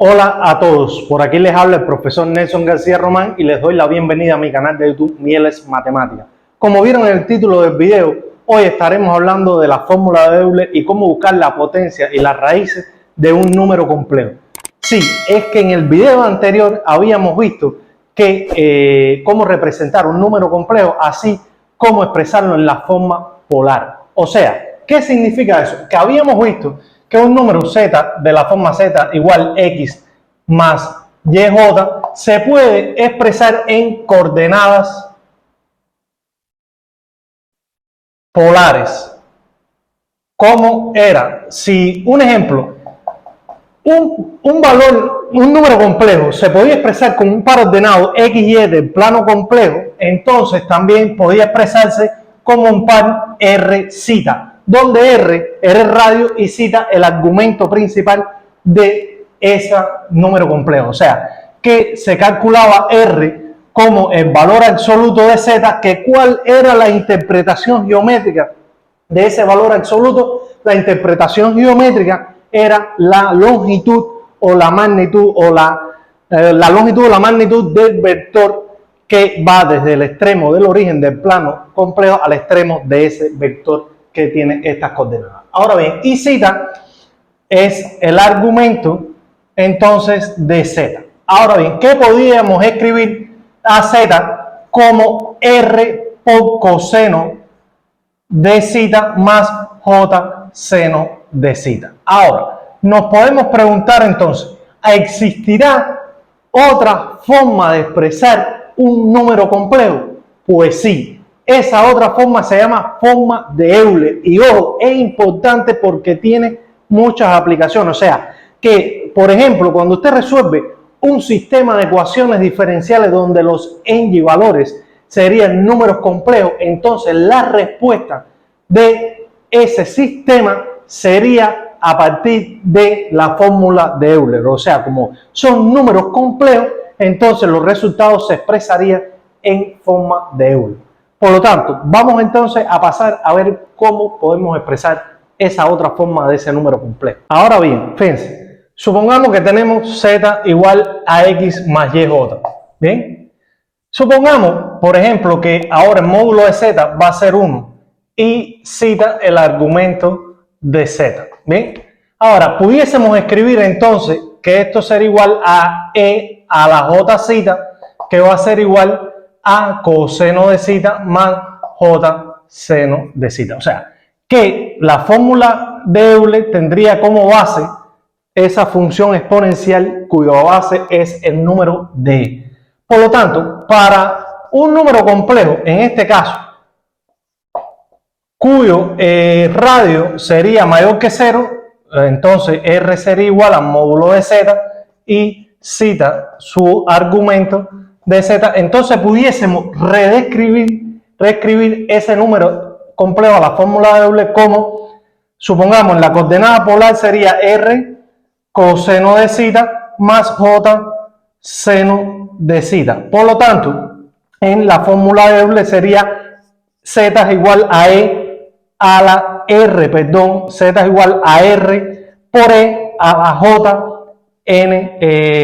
Hola a todos, por aquí les habla el profesor Nelson García Román y les doy la bienvenida a mi canal de YouTube Mieles Matemáticas. Como vieron en el título del video, hoy estaremos hablando de la fórmula de Euler y cómo buscar la potencia y las raíces de un número complejo. Sí, es que en el video anterior habíamos visto que cómo representar un número complejo, así como expresarlo en la forma polar. O sea, ¿qué significa eso? Que habíamos visto que un número z de la forma z igual x más yj se puede expresar en coordenadas polares. ¿Cómo era? Si un ejemplo, un número complejo se podía expresar con un par ordenado x y y del plano complejo, entonces también podía expresarse como un par rz, donde R era el radio y Z el argumento principal de ese número complejo. O sea, que se calculaba R como el valor absoluto de Z, que cuál era la interpretación geométrica de ese valor absoluto. La interpretación geométrica era la longitud o la magnitud o la longitud o la magnitud del vector que va desde el extremo del origen del plano complejo al extremo de ese vector que tiene estas coordenadas. Ahora bien, y Z es el argumento entonces de Z. Ahora bien, ¿qué podríamos escribir a Z como R por coseno de Z más J seno de Z? Ahora, nos podemos preguntar entonces, ¿existirá otra forma de expresar un número complejo? Pues sí. Esa otra forma se llama forma de Euler. Y ojo, es importante porque tiene muchas aplicaciones. O sea, que, por ejemplo, cuando usted resuelve un sistema de ecuaciones diferenciales donde los ng valores serían números complejos, entonces la respuesta de ese sistema sería a partir de la fórmula de Euler. O sea, como son números complejos, entonces los resultados se expresarían en forma de Euler. Por lo tanto, vamos entonces a pasar a ver cómo podemos expresar esa otra forma de ese número complejo. Ahora bien, fíjense, supongamos que tenemos z igual a x más yj. ¿Bien? Supongamos, por ejemplo, que ahora el módulo de z va a ser 1 y z el argumento de z. ¿Bien? Ahora, pudiésemos escribir entonces que esto será igual a e a la jz, que va a ser igual a coseno de z más j seno de z. O sea, que la fórmula de Euler tendría como base esa función exponencial cuya base es el número d. Por lo tanto, para un número complejo, en este caso, cuyo radio sería mayor que 0, entonces R sería igual al módulo de z y z su argumento de z, entonces pudiésemos reescribir ese número complejo a la fórmula de Euler como, supongamos, la coordenada polar sería R coseno de z más j seno de z. Por lo tanto, en la fórmula de Euler sería z es igual a e a la r, perdón, z es igual a r por e a la j n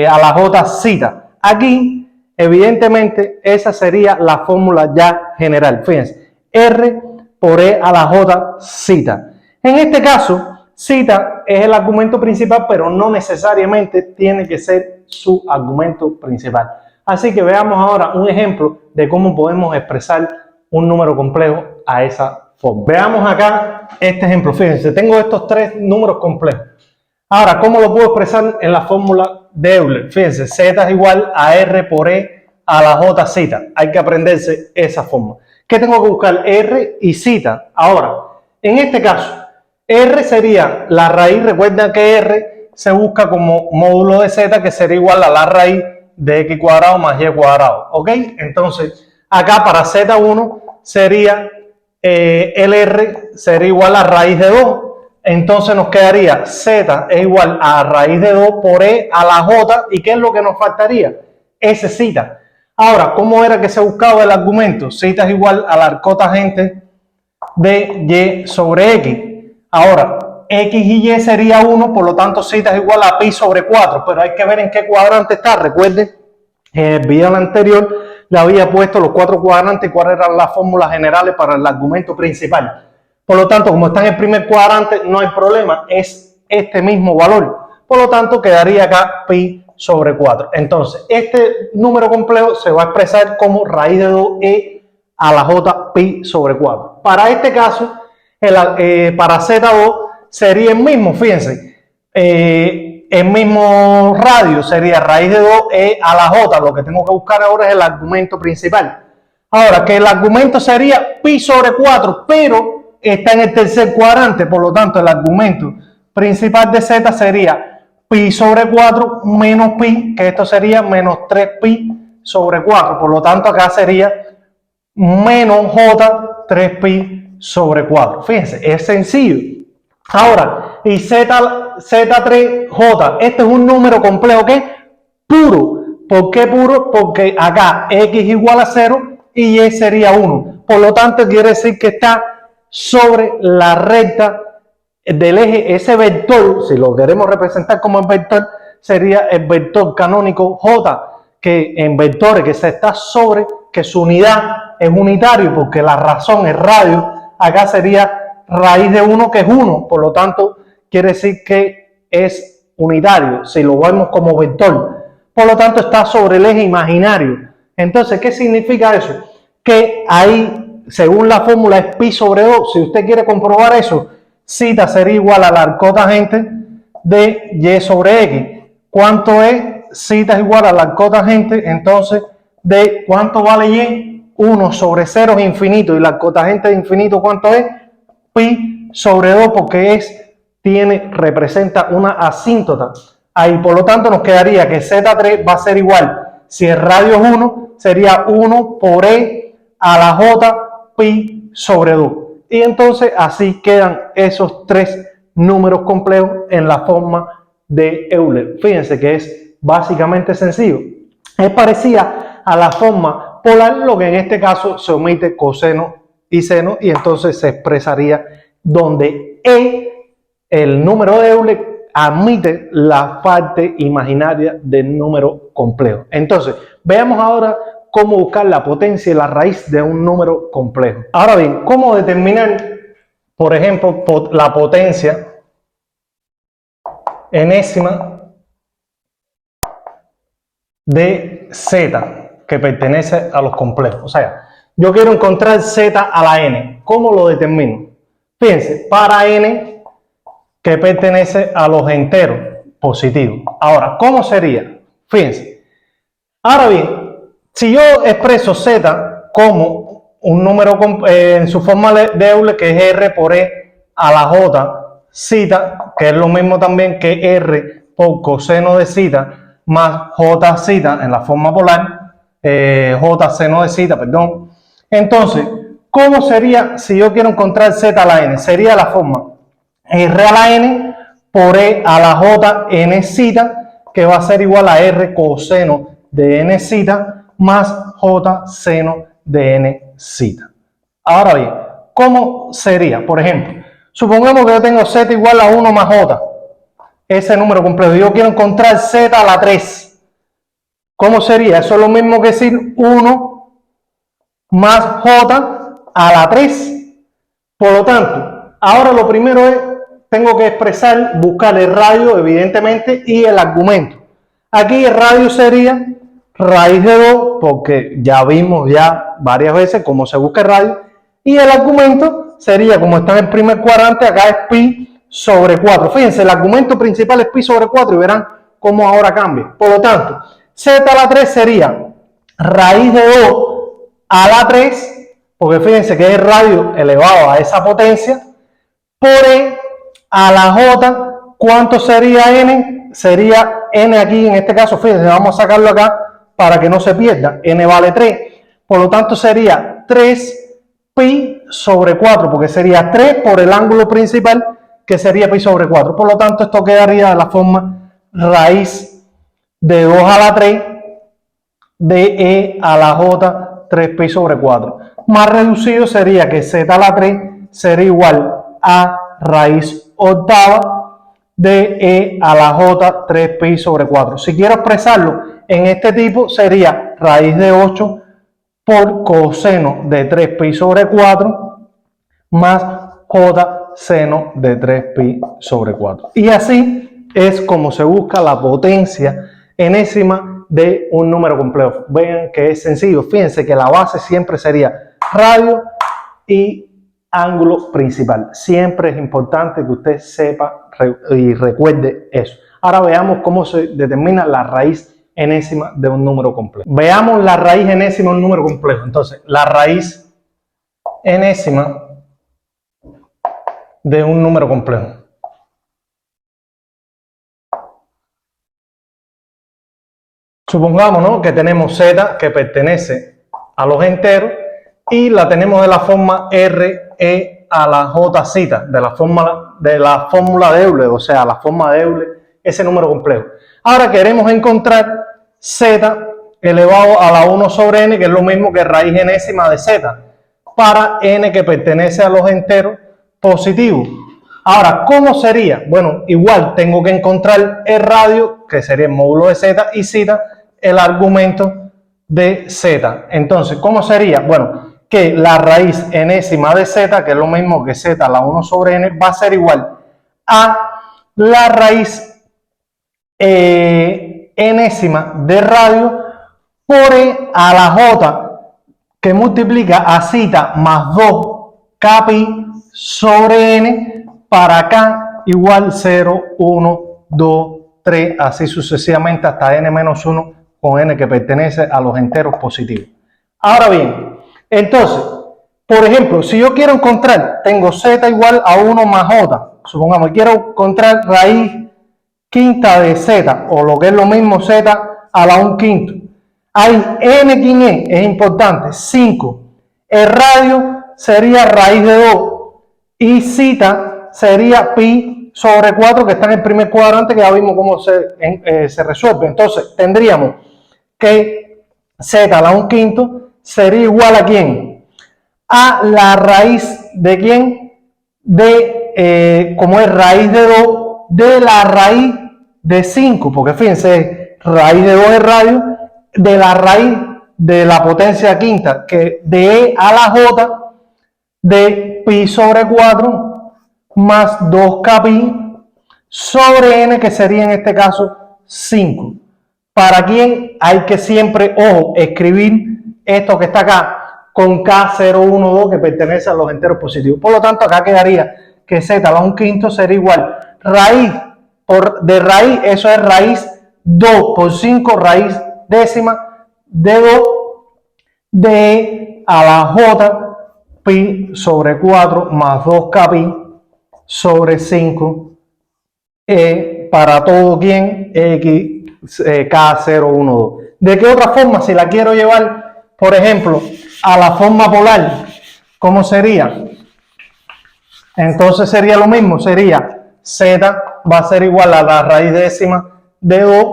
a la j z. Aquí evidentemente, esa sería la fórmula ya general. Fíjense, R por E a la J z. En este caso, z es el argumento principal, pero no necesariamente tiene que ser su argumento principal. Así que veamos ahora un ejemplo de cómo podemos expresar un número complejo a esa forma. Veamos acá este ejemplo. Fíjense, tengo estos tres números complejos. Ahora, ¿cómo lo puedo expresar en la fórmula de Euler? Fíjense, z es igual a r por e a la jz. Hay que aprenderse esa forma. ¿Qué tengo que buscar? R y z. Ahora, en este caso, r sería la raíz. Recuerda que r se busca como módulo de z, que sería igual a la raíz de x cuadrado más y cuadrado. ¿Ok? Entonces, acá para z1 sería el r sería igual a raíz de 2. Entonces nos quedaría z es igual a raíz de 2 por e a la j. ¿Y qué es lo que nos faltaría? S z. Ahora, ¿cómo era que se buscaba el argumento? Z es igual al arcotangente de y sobre x. Ahora, X y Y sería 1, por lo tanto z es igual a pi sobre 4, pero hay que ver en qué cuadrante está. Recuerden, en el video anterior le había puesto los 4 cuadrantes y cuáles eran las fórmulas generales para el argumento principal. Por lo tanto, como está en el primer cuadrante, no hay problema, es este mismo valor. Por lo tanto, quedaría acá pi sobre 4. Entonces, este número complejo se va a expresar como raíz de 2e a la j pi sobre 4. Para este caso, para z2 sería el mismo, fíjense, el mismo radio sería raíz de 2e a la j. Lo que tengo que buscar ahora es el argumento principal. Ahora, que el argumento sería pi sobre 4, pero está en el tercer cuadrante, por lo tanto, el argumento principal de z sería pi sobre 4 menos pi, que esto sería menos 3pi sobre 4. Por lo tanto, acá sería menos j 3pi sobre 4. Fíjense, es sencillo. Ahora, y z3j, este es un número complejo que es puro. ¿Por qué puro? Porque acá x igual a 0 y y sería 1. Por lo tanto, quiere decir que está sobre la recta del eje. Ese vector, si lo queremos representar como el vector, sería el vector canónico j, que en vectores que se está sobre, que su unidad es unitario, porque la razón es radio, acá sería raíz de 1, que es 1, por lo tanto quiere decir que es unitario, si lo vemos como vector. Por lo tanto está sobre el eje imaginario. Entonces, ¿qué significa eso? Que ahí, según la fórmula, es pi sobre 2. Si usted quiere comprobar eso, zeta sería igual a la cotangente de y sobre x. ¿Cuánto es? Zeta es igual a la cotangente, entonces, de ¿cuánto vale y? 1 sobre 0 es infinito. ¿Y la cotangente de infinito cuánto es? Pi sobre 2, porque representa una asíntota. Ahí, por lo tanto, nos quedaría que Z3 va a ser igual. Si el radio es 1, sería 1 por e a la j pi sobre 2. Y entonces así quedan esos tres números complejos en la forma de Euler. Fíjense que es básicamente sencillo. Es parecida a la forma polar, lo que en este caso se omite coseno y seno, y entonces se expresaría donde e, el número de Euler, admite la parte imaginaria del número complejo. Entonces, veamos ahora cómo buscar la potencia y la raíz de un número complejo. Ahora bien, ¿cómo determinar, por ejemplo, la potencia enésima de z, que pertenece a los complejos? O sea, yo quiero encontrar z a la n. ¿Cómo lo determino? Fíjense, para n que pertenece a los enteros positivos. Ahora, ¿cómo sería? Fíjense. Ahora bien, si yo expreso z como un número en su forma de Euler, que es r por e a la j zeta, que es lo mismo también que r por coseno de zeta más j zeta en la forma polar, j seno de zeta, perdón. Entonces, ¿cómo sería si yo quiero encontrar z a la n? Sería la forma r a la n por e a la j n zeta, que va a ser igual a r coseno de n zeta más j seno de n zeta. Ahora bien, ¿cómo sería? Por ejemplo, supongamos que yo tengo z igual a 1 más j, ese número complejo. Yo quiero encontrar z a la 3. ¿Cómo sería? Eso es lo mismo que decir 1 más j a la 3. Por lo tanto, ahora lo primero es, tengo que expresar, buscar el radio, evidentemente, y el argumento. Aquí el radio sería raíz de 2, porque ya vimos ya varias veces cómo se busca el radio, y el argumento sería, como está en el primer cuadrante, acá es pi sobre 4. Fíjense, el argumento principal es pi sobre 4 y verán cómo ahora cambia. Por lo tanto, z a la 3 sería raíz de 2 a la 3, porque fíjense que es el radio elevado a esa potencia, por e a la j. ¿Cuánto sería n? Sería n aquí, en este caso, fíjense, vamos a sacarlo acá para que no se pierda. N vale 3. Por lo tanto, sería 3 pi sobre 4, porque sería 3 por el ángulo principal, que sería pi sobre 4. Por lo tanto, esto quedaría de la forma raíz de 2 a la 3 de e a la j 3 pi sobre 4. Más reducido sería que z a la 3 sería igual a raíz octava de e a la j 3pi sobre 4. Si quiero expresarlo en este tipo, sería raíz de 8 por coseno de 3pi sobre 4 más j seno de 3pi sobre 4. Y así es como se busca la potencia enésima de un número complejo. Vean que es sencillo. Fíjense que la base siempre sería radio y ángulo principal. Siempre es importante que usted sepa y recuerde eso. Ahora veamos cómo se determina la raíz enésima de un número complejo. Veamos la raíz enésima de un número complejo. Entonces, la raíz enésima de un número complejo. Supongamos, ¿no?, que tenemos z que pertenece a los enteros y la tenemos de la forma r e a la j zeta, de la fórmula de Euler, o sea, la forma de Euler, ese número complejo. Ahora queremos encontrar z elevado a la 1 sobre n, que es lo mismo que raíz enésima de z, para n que pertenece a los enteros positivos. Ahora, ¿cómo sería? Bueno, igual tengo que encontrar el radio, que sería el módulo de z, y zeta, el argumento de z. Entonces, ¿cómo sería? Bueno, que la raíz enésima de z, que es lo mismo que z a la 1 sobre n, va a ser igual a la raíz enésima de radio por e a la j, que multiplica a zeta más 2 kpi sobre n, para k igual 0, 1, 2, 3, así sucesivamente hasta n-1 con n que pertenece a los enteros positivos. Ahora bien, entonces, por ejemplo, si yo quiero encontrar, tengo z igual a 1 más j, supongamos, quiero encontrar raíz quinta de z, o lo que es lo mismo z a la 1 quinto. Hay n, ¿quién es importante? 5. El radio sería raíz de 2 y zeta sería pi sobre 4, que está en el primer cuadrante, que ya vimos cómo se resuelve. Entonces, tendríamos que z a la 1 quinto sería igual a ¿quién? A la raíz de ¿quién? De, como es raíz de 2, de la raíz de 5, porque fíjense, raíz de 2 es radio, de la raíz de la potencia quinta, que de e a la j de pi sobre 4 más 2kpi sobre n, que sería en este caso 5. ¿Para quién? Hay que siempre, ojo, escribir esto que está acá con K012, que pertenece a los enteros positivos. Por lo tanto, acá quedaría que z a la 1 quinto sería igual raíz de raíz, eso es raíz 2 por 5, raíz décima de 2 de e a la j pi sobre 4 más 2kpi sobre 5 para todo ¿quién? X K012. ¿De qué otra forma? Si la quiero llevar, por ejemplo, a la forma polar, ¿cómo sería? Entonces sería lo mismo, sería z va a ser igual a la raíz décima de 2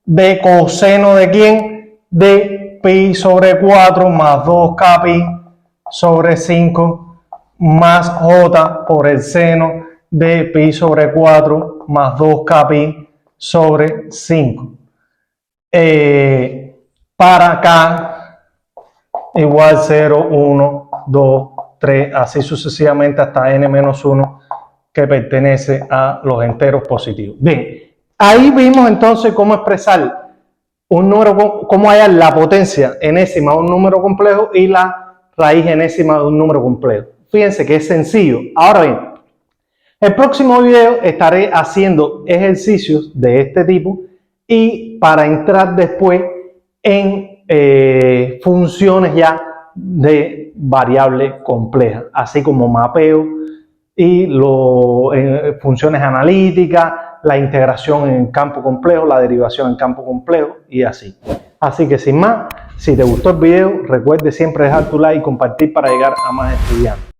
de coseno de ¿quién? De pi sobre 4 más 2kpi sobre 5 más j por el seno de pi sobre 4 más 2kpi sobre 5. Para k igual 0, 1, 2, 3, así sucesivamente hasta n-1, que pertenece a los enteros positivos. Bien, ahí vimos entonces cómo expresar un número, cómo hallar la potencia enésima de un número complejo y la raíz enésima de un número complejo. Fíjense que es sencillo. Ahora bien, el próximo video estaré haciendo ejercicios de este tipo y para entrar después en funciones ya de variable compleja, así como mapeo y funciones analíticas, la integración en campo complejo, la derivación en campo complejo y así. Así que sin más, si te gustó el video, recuerde siempre dejar tu like y compartir para llegar a más estudiantes.